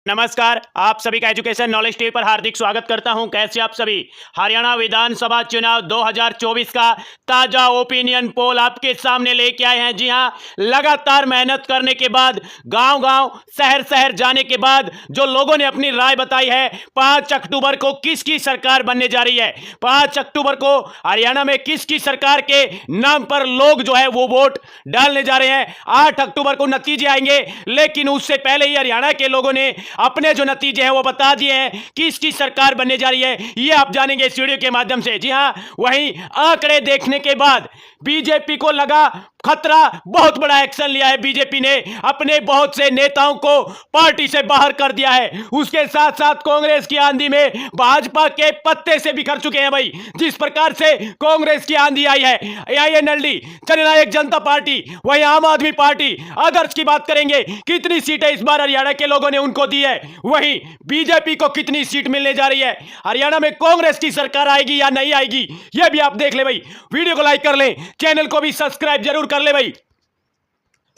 नमस्कार, आप सभी का एजुकेशन नॉलेज टीवी पर हार्दिक स्वागत करता हूं। कैसे आप सभी? हरियाणा विधानसभा चुनाव 2024 का ताजा ओपिनियन पोल आपके सामने लेके आए हैं। जी हां, लगातार मेहनत करने के बाद, गांव-गांव, शहर-शहर जाने के बाद जो लोगों ने अपनी राय बताई है, 5 अक्टूबर को किसकी सरकार बनने जा रही है, 5 अक्टूबर को हरियाणा में किसकी सरकार के नाम पर लोग जो है वो वोट डालने जा रहे हैं। 8 अक्टूबर को नतीजे आएंगे, लेकिन उससे पहले ही हरियाणा के लोगों ने अपने जो नतीजे हैं वो बता दिए हैं कि इसकी सरकार बनने जा रही है। ये आप जानेंगे इस वीडियो के माध्यम से। जी हां, वहीं आंकड़े देखने के बाद बीजेपी को लगा खतरा, बहुत बड़ा एक्शन लिया है। बीजेपी ने अपने बहुत से नेताओं को पार्टी से बाहर कर दिया है। उसके साथ साथ कांग्रेस की आंधी में भाजपा के पत्ते से बिखर चुके हैं भाई। जिस प्रकार से कांग्रेस की आंधी आई है, आईएनएलडी, जननायक जनता पार्टी, वहीं आम आदमी पार्टी, अदर्स की बात करेंगे, कितनी सीटें इस बार हरियाणा के लोगों ने उनको दी है। वहीं बीजेपी को कितनी सीट मिलने जा रही है। हरियाणा में कांग्रेस की सरकार आएगी या नहीं आएगी, यह भी आप देख ले भाई। वीडियो को लाइक कर लें, चैनल को भी सब्सक्राइब जरूर कर ले भाई।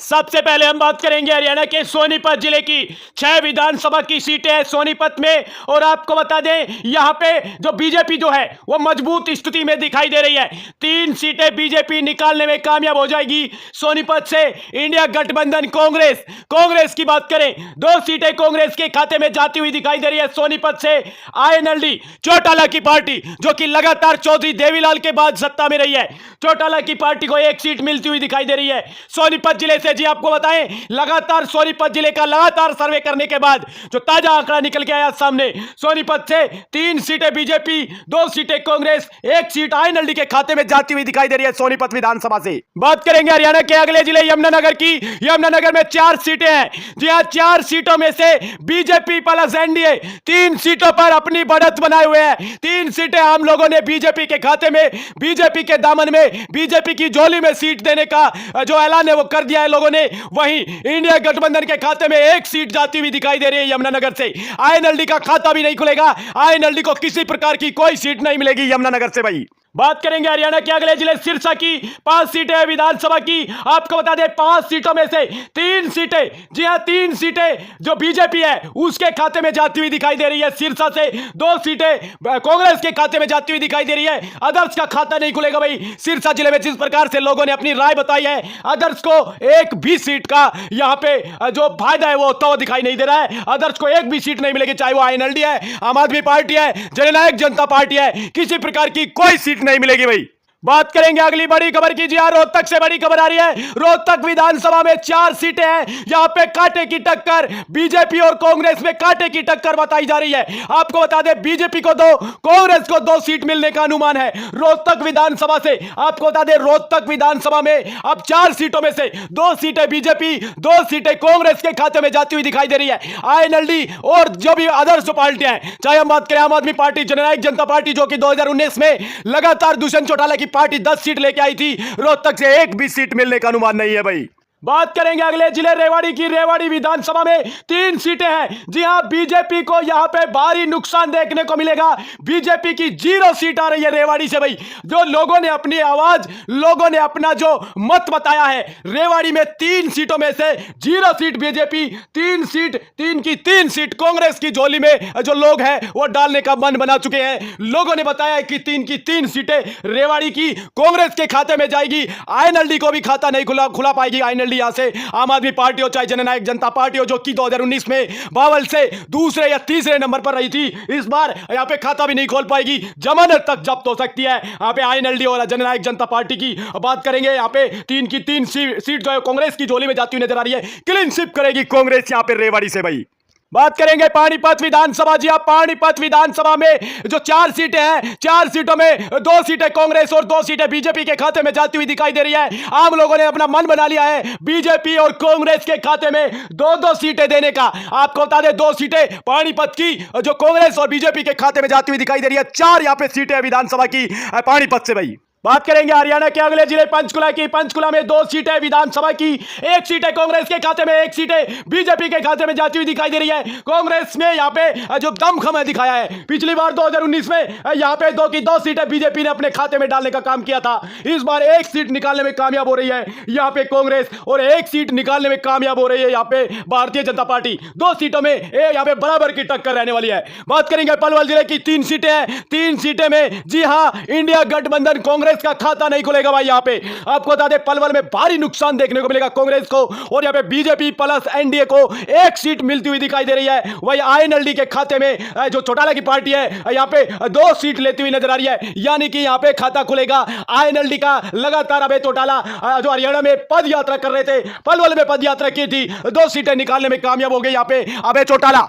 सबसे पहले हम बात करेंगे हरियाणा के सोनीपत जिले की 6 विधानसभा की सीटें हैं सोनीपत में। और आपको बता दें, यहां पे जो बीजेपी जो है वो मजबूत स्थिति में दिखाई दे रही है। 3 सीटें बीजेपी निकालने में कामयाब हो जाएगी सोनीपत से। इंडिया गठबंधन कांग्रेस की बात करें, 2 सीटें कांग्रेस के खाते में जाती हुई दिखाई दे रही है सोनीपत से। आईएनएलडी, चौटाला की पार्टी, जो कि लगातार चौधरी देवीलाल के बाद सत्ता में रही है, चौटाला की पार्टी को 1 सीट मिलती हुई दिखाई दे रही है सोनीपत जिले से। जी आपको बताएं, लगातार सोनीपत जिले का लगातार सर्वे करने के बाद जो ताजा आंकड़ा निकल के आया सामने, सोनीपत से 3 सीटें बीजेपी, 2 सीटें कांग्रेस, 1 सीट आईएनएलडी के खाते में जाती हुई दिखाई दे रही है सोनीपत विधानसभा से। बात करेंगे हरियाणा के अगले जिले यमुनानगर की। यमुनानगर में 4 सीटें हैं। जी हां, 4 सीटों में से बीजेपी प्लस एनडीए 3 सीटों पर अपनी बढ़त बनाए हुए हैं। 3 सीटें आम लोगों ने बीजेपी के खाते में, बीजेपी के दामन में, बीजेपी की झोली में सीट देने का जो ऐलान है वो कर दिया है लोगों ने। वहीं इंडिया गठबंधन के खाते में 1 सीट जाती हुई दिखाई दे रही है यमुनानगर से। आईएनएलडी का खाता भी नहीं खुलेगा, आईएनएलडी को किसी प्रकार की कोई सीट नहीं मिलेगी यमुनानगर से भाई। बात करेंगे हरियाणा के अगले जिले सिरसा की। 5 सीटें हैं विधानसभा की। आपको बता दें, 5 सीटों में से 3 सीटें, जी हां 3 सीटें जो बीजेपी है उसके खाते में जाती हुई दिखाई दे रही है सिरसा से। 2 सीटें कांग्रेस के खाते में जाती हुई दिखाई दे रही है। अदर्स का खाता नहीं खुलेगा भाई सिरसा जिले में। जिस प्रकार से लोगों ने अपनी राय बताई है, अदर्स को 1 भी सीट का यहां पे जो फायदा है वो तो दिखाई नहीं दे रहा है। अदर्स को 1 भी सीट नहीं मिलेगी, चाहे वो आईएनएलडी है, आम आदमी पार्टी है, जननायक जनता पार्टी है, किसी प्रकार की कोई सीट नहीं मिलेगी भाई। बात करेंगे अगली बड़ी खबर की। जी हां, रोहतक से बड़ी खबर आ रही है। रोहतक विधानसभा में 4 सीटें हैं। यहां पे कांटे की टक्कर, बीजेपी और कांग्रेस में कांटे की टक्कर बताई जा रही है। आपको बता दें, बीजेपी को 2, कांग्रेस को 2 सीट मिलने का अनुमान है रोहतक विधानसभा से। आपको बता दें, रोहतक विधानसभा में अब 4 सीटों में से 2 सीटें बीजेपी, 2 सीटें कांग्रेस के खाते में जाती हुई दिखाई दे रही है। आईएनएलडी और जो भी अदर्स पार्टियां हैं, चाहे हम बात करें आम आदमी पार्टी, जननायक जनता पार्टी, जो कि 2019 में लगातार दुष्यंत चौटाला की पार्टी 10 सीट लेके आई थी, रोहतक से 1 भी सीट मिलने का अनुमान नहीं है भाई। बात करेंगे अगले जिले रेवाड़ी की। रेवाड़ी विधानसभा में 3 सीटें हैं। जी हां, बीजेपी को यहां पे भारी नुकसान देखने को मिलेगा। बीजेपी की 0 सीट आ रही है रेवाड़ी से भाई। जो लोगों ने अपनी आवाज, लोगों ने अपना जो मत बताया है, रेवाड़ी में 3 सीटों में से 0 सीट बीजेपी, 3 की 3 सीट कांग्रेस की झोली में जो लोग हैं वो डालने का मन बना चुके हैं। लोगों ने बताया है कि 3 की 3 सीटें रेवाड़ी की कांग्रेस के खाते में जाएगी। आईएनएलडी को भी खाता नहीं खुला पाएगी। आईएनएलडी यहां से आम आदमी पार्टी हो चाहे जननायक जनता पार्टी हो, जो कि 2019 में बावल से दूसरे या तीसरे नंबर पर रही थी, इस बार यहां पे खाता भी नहीं खोल पाएगी। जमानत तक जब्त हो सकती है यहां पे आईएनएलडी और जननायक जनता पार्टी की। बात करेंगे यहां पे 3 की 3 सीट जो है कांग्रेस की झोली में जाती हुई नजर आ रही है। क्लीन स्वीप करेगी कांग्रेस यहां पे रेवाड़ी से भाई। बात करेंगे पानीपत विधानसभा। जी हां, पानीपत विधानसभा में जो 4 सीटें हैं, 4 सीटों में 2 सीटें कांग्रेस और 2 सीटें बीजेपी के खाते में जाती हुई दिखाई दे रही है। आम लोगों ने अपना मन बना लिया है बीजेपी और कांग्रेस के खाते में 2-2 सीटें देने का। आपको बता दें, 2 सीटें पानीपत की जो कांग्रेस और बीजेपी के खाते में जाती हुई दिखाई दे रही है। 4 यहां पे सीटें विधानसभा की पानीपत से भाई। बात करेंगे हरियाणा के अगले जिले पंचकुला की। पंचकुला में 2 सीटें विधानसभा की, 1 सीट है कांग्रेस के खाते में, 1 सीट है बीजेपी के खाते में जाती हुई दिखाई दे रही है। कांग्रेस में यहां पे जो दमखम है दिखाया है, पिछली बार 2019 में यहां पे 2 की 2 सीटें बीजेपी ने अपने खाते में डालने का काम किया था। इस बार 1 सीट निकालने में कामयाब हो रही है यहां पे कांग्रेस, और 1 सीट निकालने में कामयाब हो रही है यहां पे भारतीय जनता पार्टी। 2 सीटों में यहां पे बराबर की टक्कर रहने वाली है। बात करेंगे पलवल जिले की 3 सीटें हैं। 3 सीटें में जी हां, इंडिया गठबंधन कांग्रेस का खाता नहीं खुलेगा भाई। यहां पे आपको बता दें पलवल में भारी नुकसान देखने को मिलेगा कांग्रेस को, और यहां पे बीजेपी प्लस एनडीए को 1 सीट मिलती हुई दिखाई दे रही है। वही आईएनएलडी के खाते में जो चौटाला की पार्टी है यहां पे 2 सीट लेती हुई नजर आ रही है, यानी कि यहां पे खाता खुलेगा आईएनएलडी का। लगातार अबे चौटाला जो हरियाणा में पद यात्रा कर रहे थे, पलवल में पद यात्रा की थी, 2 सीटें निकालने में कामयाब हो गए यहां पे अबे चौटाला।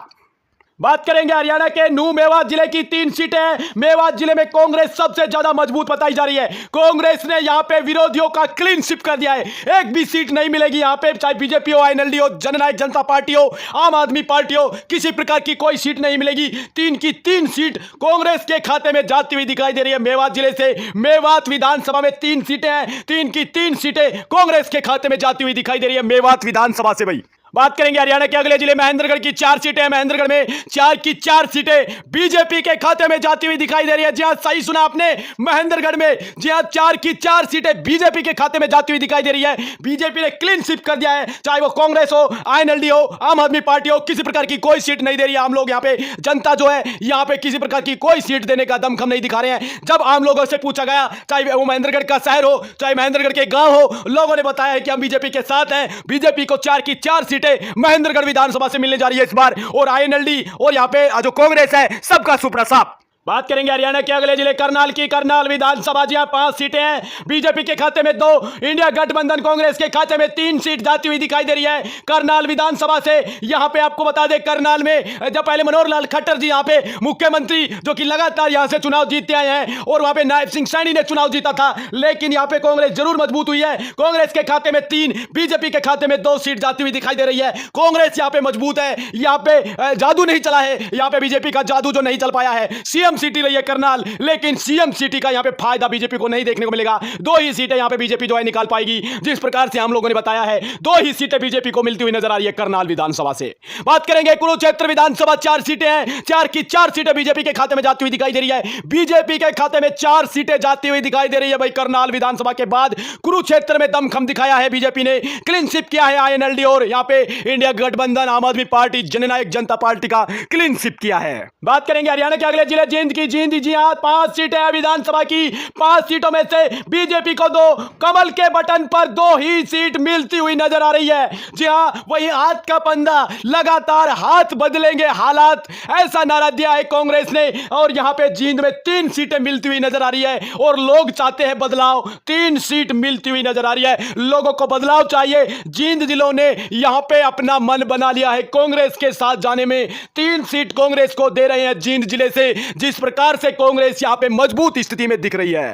बात करेंगे हरियाणा के नू मेवात जिले की 3 सीटें हैं। मेवात जिले में कांग्रेस सबसे ज्यादा मजबूत बताई जा रही है। कांग्रेस ने यहां पे विरोधियों का क्लीन स्वीप कर दिया है, एक भी सीट नहीं मिलेगी यहां पे, चाहे बीजेपी हो, आईएनएलडी हो, जननायक जनता पार्टी हो, आम आदमी पार्टी हो, किसी प्रकार की कोई सीट नहीं मिलेगी। 3 की 3 सीट कांग्रेस के खाते में जाती हुई दिखाई दे रही है मेवात जिले से। मेवात विधानसभा में 3 सीटें हैं, 3 की 3 सीटें कांग्रेस के खाते में जाती हुई दिखाई दे रही है मेवात विधानसभा से भाई। बात करेंगे हरियाणा के अगले जिले महेंद्रगढ़ की 4 सीटें हैं। महेंद्रगढ़ में 4 की 4 सीटें बीजेपी के खाते में जाती हुई दिखाई दे रही है। जी हां, सही सुना आपने, महेंद्रगढ़ में जी हां 4 की 4 सीटें बीजेपी के खाते में जाती हुई दिखाई दे रही है। बीजेपी ने क्लीन स्वीप कर दिया है, चाहे वो कांग्रेस हो, आईएनएलडी हो, आम आदमी पार्टी हो, किसी प्रकार की कोई सीट नहीं दे रही है। आम लोग यहाँ पे, जनता जो है यहाँ पे किसी प्रकार की कोई सीट देने का दमखम नहीं दिखा रहे हैं। जब आम लोगों से पूछा गया, चाहे वो महेंद्रगढ़ का शहर हो, चाहे महेंद्रगढ़ के गांव हो, लोगों ने बताया है कि हम बीजेपी के साथ हैं। बीजेपी को 4 की 4 सीटें महेंद्रगढ़ विधानसभा से मिलने जा रही है इस बार, और आईएनएलडी और यहां पे जो कांग्रेस है सबका सुपड़ा साफ। बात करेंगे हरियाणा के अगले जिले करनाल की। करनाल विधानसभा जी 5 सीटें हैं, बीजेपी के खाते में 2, इंडिया गठबंधन कांग्रेस के खाते में 3 सीट जाती हुई दिखाई दे रही है करनाल विधानसभा से। यहां पे आपको बता दें करनाल में जब पहले मनोहर लाल खट्टर जी यहां पे मुख्यमंत्री जो कि लगातार यहां से चुनाव जीतते आए हैं, और वहां पे नायब सिंह सैनी ने चुनाव जीता था, लेकिन यहां पे कांग्रेस जरूर मजबूत हुई है। कांग्रेस के खाते में 3, बीजेपी के खाते में 2 सीट जाती हुई दिखाई दे रही है। कांग्रेस यहां पे मजबूत है, यहां पे जादू नहीं चला है, यहां पे बीजेपी का जादू जो नहीं चल पाया है। सीएम सिटी रही है करनाल, लेकिन सीएम सिटी का यहां पे फायदा बीजेपी को नहीं देखने को मिलेगा। 2 ही सीटें यहां पे बीजेपी जो है निकाल पाएगी, जिस प्रकार से हम लोगों ने बताया है। 2 ही सीटें बीजेपी को मिलती हुई नजर आ रही है करनाल विधानसभा से। बात करेंगे कुरुक्षेत्र विधानसभा, 4 सीटें हैं, 4 की 4 सीटें बीजेपी के खाते में जाती हुई दिखाई दे रही है। बीजेपी के खाते में 4 सीटें जाती हुई दिखाई दे रही है भाई करनाल विधानसभा के बाद। कुरुक्षेत्र में दमखम दिखाया है बीजेपी ने, क्लीन स्वीप किया है आईएनएलडी और यहां पे इंडिया गठबंधन, आम आदमी पार्टी, जननायक जनता पार्टी का क्लीन स्वीप किया है। बात करेंगे हरियाणा के अगले जिले जींद की। जींद जी हां 5 सीटें हैं विधानसभा की, 5 सीटों में से बीजेपी को 2, कमल के बटन पर 2 ही सीट मिलती हुई नजर आ रही है। जी हां, वही हाथ का पंदा, लगातार हाथ बदलेंगे हालात, ऐसा नारा दिया है कांग्रेस ने, और यहां पे जींद में 3 सीटें मिलती हुई नजर आ रही है, और लोग चाहते हैं बदलाव। 3 सीट मिलती हुई नजर आ रही है, लोगों को बदलाव चाहिए। जींद जिलों ने यहां पे अपना मन बना लिया है कांग्रेस के साथ जाने में। 3 सीट कांग्रेस को दे रहे हैं जींद जिले से, जिस प्रकार से कांग्रेस यहां पे मजबूत स्थिति में दिख रही है।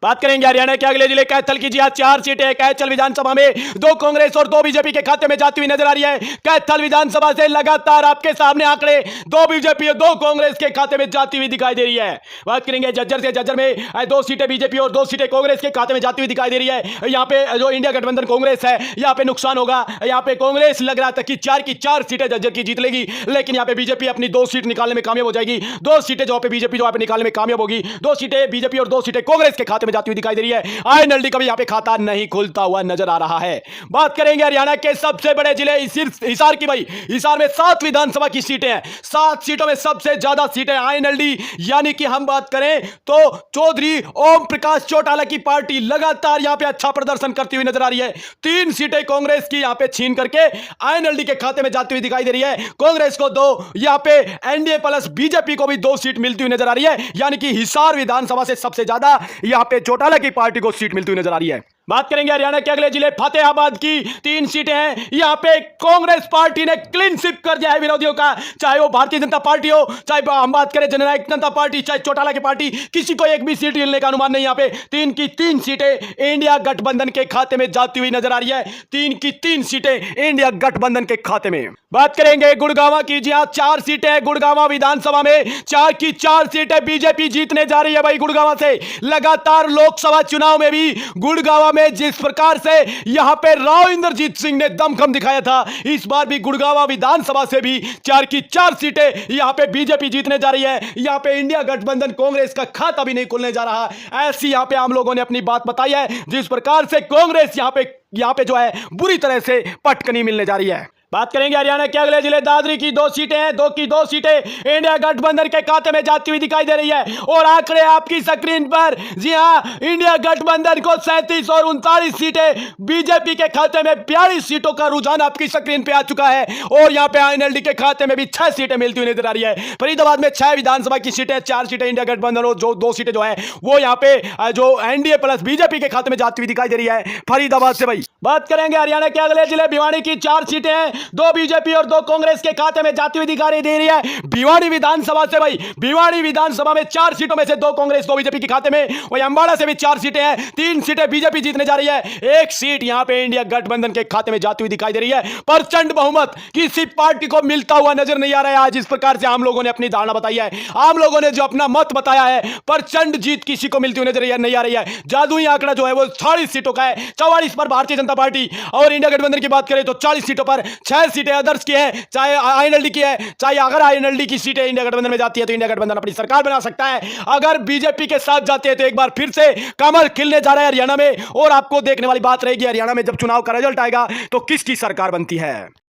बात करेंगे हरियाणा के अगले जिले कैथल की। जी हां 4 सीटें हैं कैथल विधानसभा में, 2 कांग्रेस और 2 बीजेपी के खाते में जाती हुई नजर आ रही है। कैथल विधानसभा से लगातार आपके सामने आंकड़े, 2 बीजेपी और 2 कांग्रेस के खाते में जाती हुई दिखाई दे रही है। बात करेंगे जज्जर से। जज्जर में 2 सीटें बीजेपी और 2 सीटें कांग्रेस के खाते में जाती हुई दिखाई दे रही है। यहां पे जो इंडिया गठबंधन कांग्रेस है, यहां पे नुकसान होगा। यहां पे कांग्रेस लग रहा था कि 4 की 4 सीटें जज्जर की जीत लेगी, लेकिन यहां पे बीजेपी अपनी 2 सीट निकालने में कामयाब हो जाएगी। 2 सीटें जो पे बीजेपी जो निकालने में कामयाब होगी, 2 सीटें बीजेपी और 2 सीटें कांग्रेस के खाते में जाती हुई दिखाई दे रही है। आईएनएलडी का भी यहां पे खाता नहीं खुलता हुआ नजर आ रहा है। बात करेंगे हरियाणा के सबसे बड़े जिले हिसार की। भाई हिसार में 7 विधानसभा की सीटें हैं, 7 सीटों में सबसे ज्यादा सीटें आईएनएलडी, यानी कि हम बात करें तो चौधरी ओम प्रकाश चौटाला की पार्टी लगातार यहां पे अच्छा प्रदर्शन करती हुई नजर आ रही है। 3 सीटें कांग्रेस की यहां पे छीन करके आईएनएलडी के खाते में जाती हुई दिखाई दे रही है। कांग्रेस को 2, यहां पे एनडीए प्लस बीजेपी को भी 2 सीट मिलती हुई नजर आ रही है, यानी कि हिसार विधानसभा से सबसे ज्यादा यहां पे चौटाला की पार्टी को सीट मिलती हुई नजर आ रही है। बात करेंगे हरियाणा के अगले जिले फतेहाबाद की 3 सीटें हैं। यहां पे कांग्रेस पार्टी ने क्लीन स्वीप कर दिया है विरोधियों का, चाहे वो भारतीय जनता पार्टी हो, चाहे हम बात करें जननायक जनता पार्टी, चाहे चौटाला की पार्टी, किसी को एक भी सीट मिलने का अनुमान नहीं। यहां पे 3 की 3 सीटें इंडिया गठबंधन के खाते में जाती हुई नजर आ रही है। 3 की 3 सीटें इंडिया गठबंधन के खाते में। बात करेंगे गुड़गांव की, जी हां 4 सीटें हैं गुड़गांव विधानसभा में, 4 की 4 सीटें बीजेपी जीतने जा रही है भाई गुड़गांव से। लगातार लोकसभा चुनाव में भी गुड़गांव में जिस प्रकार से यहां पे राव इंद्रजीत सिंह ने दमखम दिखाया था, इस बार भी गुड़गांव विधानसभा से भी 4 की 4 सीटें यहां पे बीजेपी जीतने जा रही है। यहां पे इंडिया गठबंधन कांग्रेस का खाता भी नहीं खुलने जा रहा। ऐसी यहां पे आम लोगों ने अपनी बात बताई है, जिस प्रकार से कांग्रेस यहां पे जो है बुरी तरह से पटकनी मिलने जा रही है। बात करेंगे हरियाणा के अगले जिले दादरी की 2 सीटें हैं। 2 की 2 सीटें इंडिया गठबंधन के खाते में जाती हुई दिखाई दे रही है। और आंकड़े आपकी स्क्रीन पर, जी हां इंडिया गठबंधन को 37 और 39 सीटें, बीजेपी के खाते में 42 सीटों का रुझान आपकी स्क्रीन पे आ चुका है। और यहां पे आईएनएलडी के खाते में भी 6 सीटें मिलती हुई नजर आ रही है। फरीदाबाद में 6 विधानसभा की सीटें, 4 सीटें इंडिया गठबंधन और जो 2 सीटें जो है वो यहां पे जो एनडीए प्लस बीजेपी के खाते में जाती हुई दिखाई दे रही है फरीदाबाद से भाई। बात करेंगे हरियाणा के अगले जिले भिवानी की 4 सीटें हैं, 2 बीजेपी और 2 कांग्रेस के खाते में जाती हुई दिखाई दे रही है। भिवानी विधानसभा से भाई, भिवानी विधानसभा में 4 सीटों में से 2 कांग्रेस 2 बीजेपी के खाते में। वही अंबाला से भी 4 सीटें हैं, 3 सीटें बीजेपी जीतने जा रही है, 1 सीट यहां पे इंडिया गठबंधन के खाते में जाती हुई दिखाई दे रही है। प्रचंड बहुमत किसी पार्टी को मिलता हुआ नजर नहीं आ रहा है। आज इस प्रकार से आम लोगों ने अपनी धारणा बताई है, आम लोगों ने जो अपना मत बताया है, प्रचंड जीत किसी को मिलती हुई नजर नहीं आ रही है। जादुई आंकड़ा जो है वो 40 सीटों का है, 44 पर भारतीय जनता पार्टी, और इंडिया गठबंधन की बात करें तो 40 सीटों पर 6 सीटें अदर्स की है, चाहे आईएनएलडी की है। चाहे अगर आईएनएलडी की सीटें इंडिया गठबंधन में जाती है तो इंडिया गठबंधन अपनी सरकार बना सकता है। अगर बीजेपी के साथ जाते हैं तो एक बार फिर से कमल खिलने जा रहा है हरियाणा में। और आपको देखने वाली बात रहेगी हरियाणा में जब चुनाव का रिजल्ट आएगा तो किसकी सरकार बनती है।